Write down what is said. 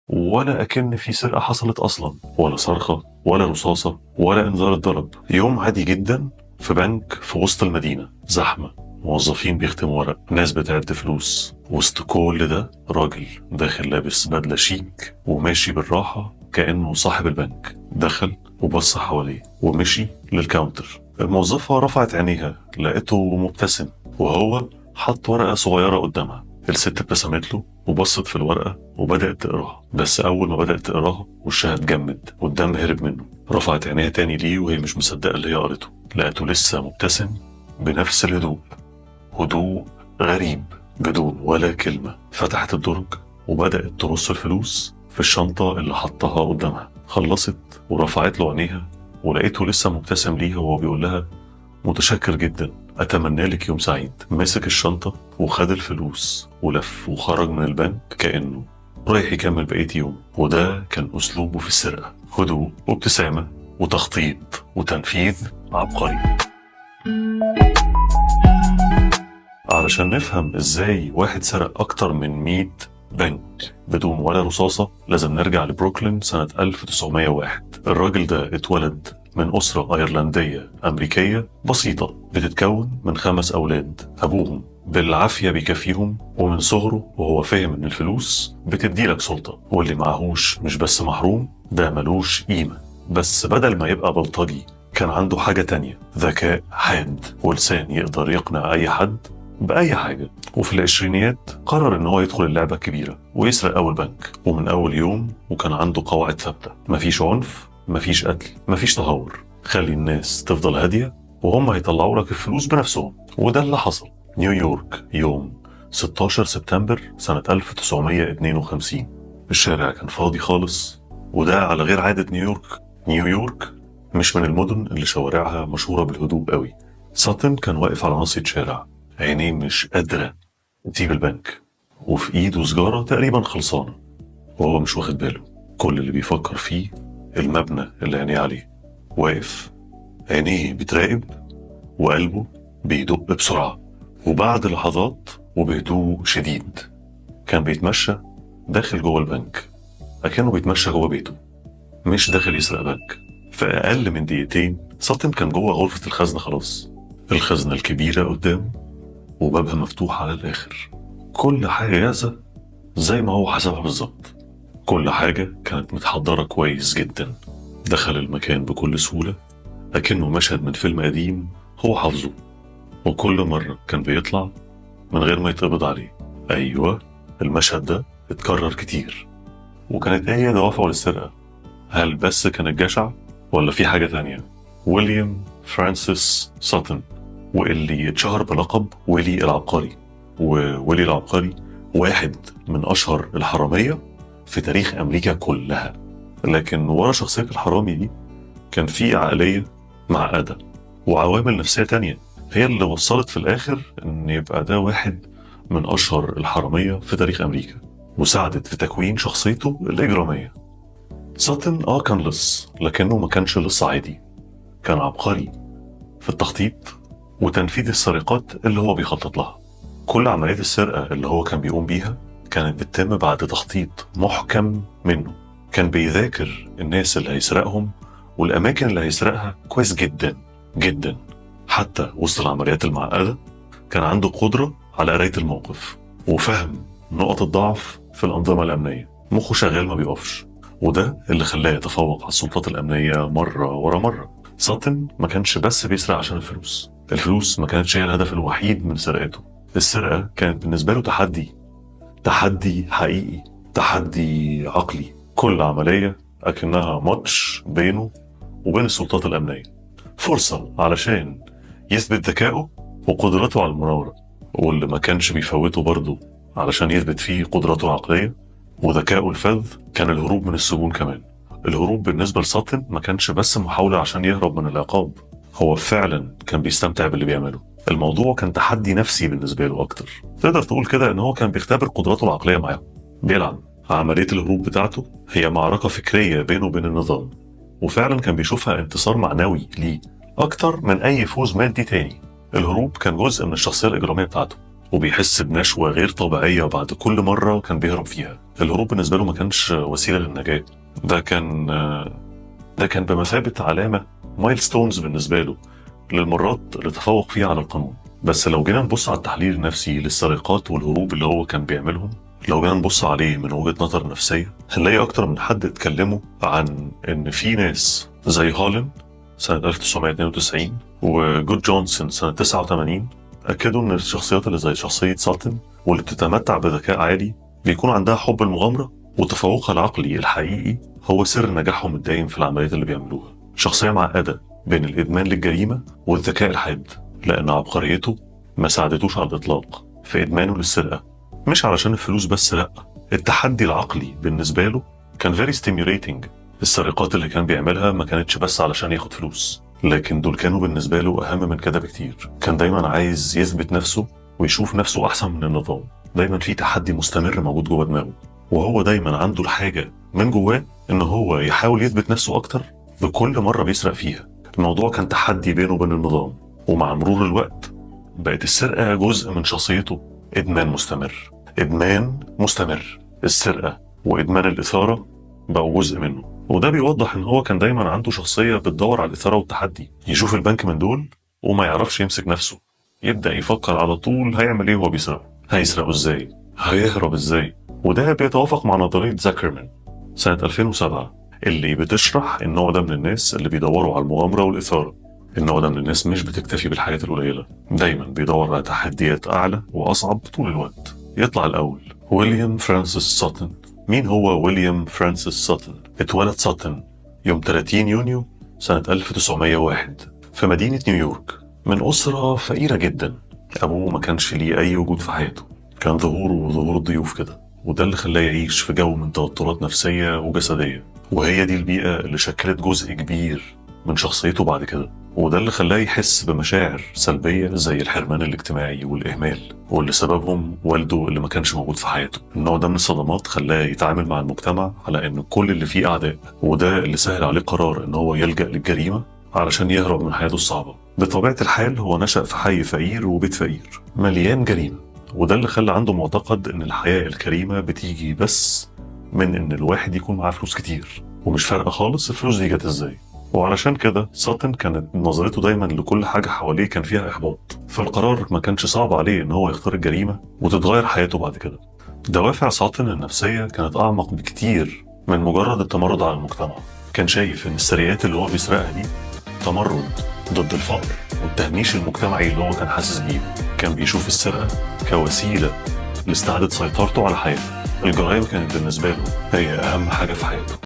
ولا أكن في سرقة حصلت أصلا، ولا صرخة ولا رصاصة ولا إنذار اتضرب. يوم عادي جدا في بنك في وسط المدينة، زحمة، موظفين بيختموا ورق، ناس بتعد فلوس. وسط كل ده راجل داخل لابس بدلة شيك وماشي بالراحة كأنه صاحب البنك. دخل وبص حواليه ومشي للكاونتر. الموظفة رفعت عينيها لقيته مبتسم، وهو حط ورقة صغيرة قدامها. الست ابتسمت له وبصت في الورقة وبدأت تقراها، بس أول ما بدأت تقراها وشها اتجمد والدم هرب منه. رفعت عينيها تاني ليه وهي مش مصدقة اللي هي قرته، لقيته لسه مبتسم بنفس الهدوء، هدوء غريب بدون ولا كلمة. فتحت الدرج وبدأت ترص الفلوس في الشنطة اللي حطها قدامها. خلصت ورفعت له عينيها ولقيته لسه مبتسم ليها وهو بيقول لها متشكر جدا، أتمنى لك يوم سعيد. مسك الشنطة وخد الفلوس ولف وخرج من البنك كأنه رايح يكمل بقية يوم. وده كان أسلوبه في السرقة، هدوء وابتسامة وتخطيط وتنفيذ عبقري. علشان نفهم ازاي واحد سرق اكتر من 100 بنك بدون ولا رصاصة، لازم نرجع لبروكلين سنة 1901. الراجل ده اتولد من أسرة أيرلندية أمريكية بسيطة بتتكون من 5 أولاد، أبوهم بالعافية بيكفيهم، ومن صغره وهو فاهم إن الفلوس بتديلك سلطة، واللي معهوش مش بس محروم، ده ملوش قيمة. بس بدل ما يبقى بلطجي كان عنده حاجة تانية، ذكاء حاد ولسان يقدر يقنع أي حد بأي حاجة. وفي العشرينيات قرر إن هو يدخل اللعبة الكبيرة ويسرق أول بنك، ومن أول يوم وكان عنده قواعد ثابتة: مفيش عنف، مفيش قتل، مفيش تهور، خلي الناس تفضل هادية وهم هيطلعوا لك الفلوس بنفسهم. وده اللي حصل. نيويورك، يوم 16 سبتمبر سنة 1952. الشارع كان فاضي خالص، وده على غير عادة نيويورك. نيويورك مش من المدن اللي شوارعها مشهورة بالهدوء قوي. ساتن كان واقف على ناصية شارع، عينيه مش قادرة تسيب البنك، وفي ايده سجارة تقريبا خلصانة، وهو مش واخد باله. كل اللي بيفكر فيه المبنى اللي عينيه عليه. واقف، عينيه بتراقب وقلبه بيدق بسرعة. وبعد لحظات وبهدوء شديد كان بيتمشى داخل جوه البنك، أكنه بيتمشى جوه بيته، مش داخل يسرق بنك. في أقل من دقيقتين ساتم كان جوه غرفة الخزنة خلاص. الخزنة الكبيرة قدامه وبابها مفتوح على الآخر. كل حاجة جاهزة زي ما هو حسبها بالظبط. كل حاجة كانت متحضرة كويس جدا. دخل المكان بكل سهولة، لكنه مشهد من فيلم قديم هو حافظه، وكل مرة كان بيطلع من غير ما يتقبض عليه. أيوة، المشهد ده اتكرر كتير. وكانت هي دوافعه للسرقة. هل بس كانت جشع ولا في حاجة تانية؟ ويليام فرانسيس ساتن، واللي اتشهر بلقب ويلي العبقري. وويلي العبقري واحد من أشهر الحرامية في تاريخ أمريكا كلها. لكن ورا شخصية الحرامي دي كان في عقلية معقدة وعوامل نفسية تانية هي اللي وصلت في الآخر إن يبقى ده واحد من أشهر الحرامية في تاريخ أمريكا، وساعدت في تكوين شخصيته الإجرامية. ساتن كان لص، لكنه ما كانش لص عادي، كان عبقري في التخطيط وتنفيذ السرقات اللي هو بيخطط لها. كل عمليات السرقة اللي هو كان بيقوم بيها كانت بتتم بعد تخطيط محكم منه. كان بيذاكر الناس اللي هيسرقهم والأماكن اللي هيسرقها كويس جدا جدا. حتى وسط العمليات المعقدة كان عنده قدرة على قراية الموقف وفهم نقط الضعف في الأنظمة الأمنية. مخه شغال ما بيقفش، وده اللي خلاه يتفوق على السلطات الأمنية مرة ورا مرة. ساتن ما كانش بس بيسرق عشان الفلوس. الفلوس ما كانتش هي الهدف الوحيد من سرقته. السرقة كانت بالنسبة له تحدي حقيقي، تحدي عقلي. كل عملية أكنها ماتش بينه وبين السلطات الأمنية، فرصة علشان يثبت ذكائه وقدرته على المناورة. واللي ما كانش بيفوته برضه علشان يثبت فيه قدراته العقلية وذكائه الفذ كان الهروب من السجون كمان. الهروب بالنسبة لساتن ما كانش بس محاولة عشان يهرب من العقاب، هو فعلا كان بيستمتع باللي بيعمله. الموضوع كان تحدي نفسي بالنسبة له أكتر. تقدر تقول كده إن هو كان بيختبر قدراته العقلية معاه، بيلعب. عملية الهروب بتاعته هي معركة فكرية بينه وبين النظام، وفعلا كان بيشوفها انتصار معنوي ليه أكتر من أي فوز مادي تاني. الهروب كان جزء من الشخصية الإجرامية بتاعته، وبيحس بنشوة غير طبيعية بعد كل مرة كان بيهرب فيها. الهروب بالنسبة له ما كانش وسيلة للنجاة، ده كان ده كان بمثابة علامة مايلستونز بالنسبة له للمرات اللي تفوق فيها على القانون. بس لو جينا نبص على التحليل النفسي للسرقات والهروب اللي هو كان بيعملهم، لو جينا نبص عليه من وجهة نظر نفسية، هنلاقي أكتر من حد اتكلموا عن إن في ناس زي هالين سنة 1992 وجود جونسون سنة 89 أكدوا إن الشخصيات اللي زي شخصية ساتن واللي بتتمتع بذكاء عالي بيكون عندها حب المغامرة، وتفوقها العقلي الحقيقي هو سر نجاحهم الدائم في العمليات اللي بيعملوها. شخصية معقدة بين الإدمان للجريمة والذكاء الحاد، لأن عبقريته ما ساعدتوش على الإطلاق في إدمانه للسرقة، مش علشان الفلوس بس، لأ، التحدي العقلي بالنسبة له كان very stimulating. السرقات اللي كان بيعملها ما كانتش بس علشان ياخد فلوس، لكن دول كانوا بالنسبة له أهم من كده بكتير. كان دايما عايز يثبت نفسه ويشوف نفسه أحسن من النظام. دايما في تحدي مستمر موجود جوه دماغه، وهو دايما عنده الحاجة من جواه إن هو يحاول يثبت نفسه أكتر بكل مرة بيسرق فيها. الموضوع كان تحدي بينه وبين النظام، ومع مرور الوقت بقت السرقة جزء من شخصيته. إدمان مستمر، إدمان مستمر. السرقة وإدمان الإثارة بقوا جزء منه، وده بيوضح إن هو كان دايما عنده شخصية بتدور على الإثارة والتحدي. يشوف البنك من دول وما يعرفش يمسك نفسه، يبدأ يفكر على طول هيعمل إيه وهو بيسرقه، هيسرقه إزاي، هيهرب إزاي. وده بيتوافق مع نظرية زاكرمان سنة 2007 اللي بتشرح النوع ده من الناس اللي بيدوروا على المغامرة والإثارة. النوع ده من الناس مش بتكتفي بالحاجات القليلة، دايما بيدور على تحديات أعلى وأصعب طول الوقت. يطلع الأول ويليام فرانسيس ساتن. مين هو ويليام فرانسيس ساتن؟ اتولد ساتن يوم 30 يونيو سنة 1901 في مدينة نيويورك، من أسرة فقيرة جدا. أبوه ما كانش ليه أي وجود في حياته، كان ظهور الضيوف كده، وده اللي خلاه يعيش في جو من توترات نفسية وجسدية. وهي دي البيئة اللي شكلت جزء كبير من شخصيته بعد كده، وده اللي خلاه يحس بمشاعر سلبية زي الحرمان الاجتماعي والإهمال، واللي سببهم والده اللي ما كانش موجود في حياته. النوع ده من الصدمات خلاه يتعامل مع المجتمع على إن كل اللي فيه أعداء، وده اللي سهل عليه قرار إن هو يلجأ للجريمة علشان يهرب من حياته الصعبة. بطبيعة الحال هو نشأ في حي فقير وبيت فقير مليان جريمة، وده اللي خلى عنده معتقد إن الحياة الكريمة بتيجي بس من إن الواحد يكون معاه فلوس كتير، ومش فارقة خالص الفلوس دي جت إزاي. وعلشان كده ساتن كانت نظرته دايما لكل حاجة حواليه كان فيها إحباط، فالقرار ما كانش صعب عليه إن هو يختار الجريمة وتتغير حياته بعد كده. دوافع ساتن النفسية كانت أعمق بكتير من مجرد التمرد على المجتمع. كان شايف إن السرقات اللي هو بيسرقها دي تمرد ضد الفقر والتهميش المجتمعي اللي هو كان حاسس بيه. كان بيشوف السرقة كوسيلة لاستعادة سيطرته على حياته. الجرائم كانت بالنسبة له هي أهم حاجة في حياته.